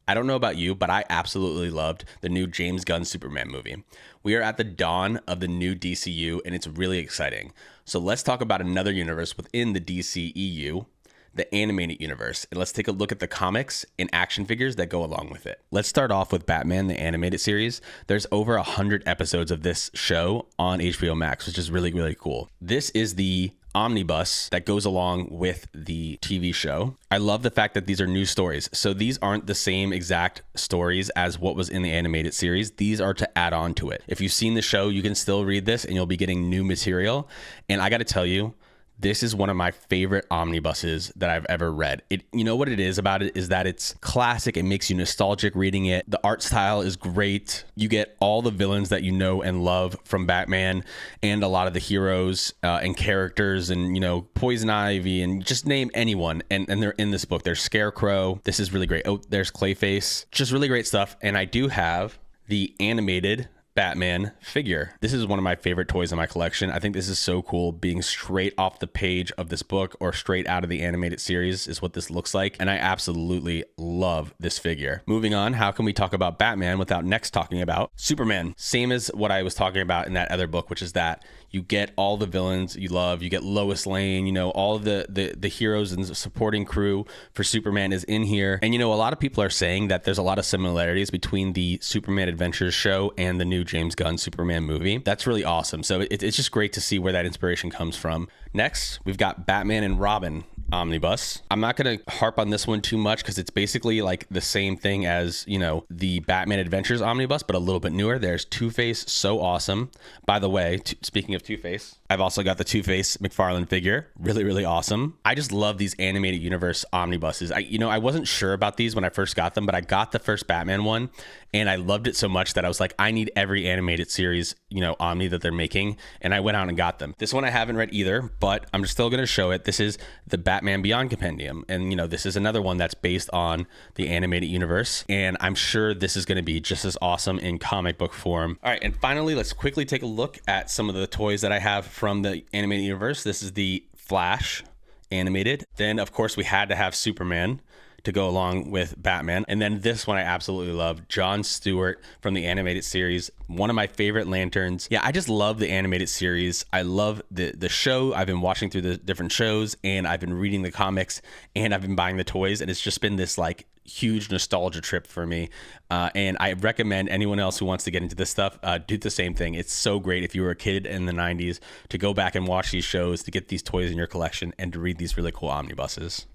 I don't know about you, but I absolutely loved the new James Gunn Superman movie. We are at the dawn of the new DCU, and it's really exciting. So let's talk about another universe within the DCEU, the animated universe, and let's take a look at the comics and action figures that go along with it. Let's start off with Batman, the animated series. There's over 100 episodes of this show on HBO Max, which is really, really cool. This is the omnibus that goes along with the TV show. I love the fact that these are new stories. So these aren't the same exact stories as what was in the animated series. These are to add on to it. If you've seen the show, you can still read this and you'll be getting new material. And I got to tell you, this is one of my favorite omnibuses that I've ever read. You know what it is about it is that it's classic. It makes you nostalgic reading it. The art style is great. You get all the villains that you know and love from Batman and a lot of the heroes and characters and, you know, Poison Ivy and just name anyone. And they're in this book. There's Scarecrow. This is really great. Oh, there's Clayface. Just really great stuff. And I do have the animated Batman figure. This is one of my favorite toys in my collection. I think this is so cool, being straight off the page of this book or straight out of the animated series is what this looks like. And I absolutely love this figure. Moving on, how can we talk about Batman without next talking about Superman? Same as what I was talking about in that other book, which is that you get all the villains you love. You get Lois Lane, you know, all of the heroes and supporting crew for Superman is in here. And, you know, a lot of people are saying that there's a lot of similarities between the Superman Adventures show and the new James Gunn Superman movie. That's really awesome. So it's just great to see where that inspiration comes from. Next, we've got Batman and Robin omnibus. I'm not going to harp on this one too much because it's basically like the same thing as, you know, the Batman Adventures omnibus, but a little bit newer. There's Two-Face, so awesome. By the way, speaking of Two-Face, I've also got the Two-Face McFarlane figure. Really, really awesome. I just love these animated universe omnibuses. I wasn't sure about these when I first got them, but I got the first Batman one and I loved it so much that I was like, I need every animated series, you know, Omni that they're making. And I went out and got them. This one I haven't read either, but I'm still going to show it. This is the Batman Beyond Compendium. And, you know, this is another one that's based on the animated universe. And I'm sure this is going to be just as awesome in comic book form. All right. And finally, let's quickly take a look at some of the toys that I have from the animated universe. This is the Flash animated. Then, of course, we had to have Superman to go along with Batman. And then this one I absolutely love, John Stewart from the animated series, one of my favorite lanterns. Yeah, I just love the animated series. I love the show. I've been watching through the different shows and I've been reading the comics and I've been buying the toys, and it's just been this like huge nostalgia trip for me. And I recommend anyone else who wants to get into this stuff, do the same thing. It's so great if you were a kid in the 90s to go back and watch these shows, to get these toys in your collection and to read these really cool omnibuses.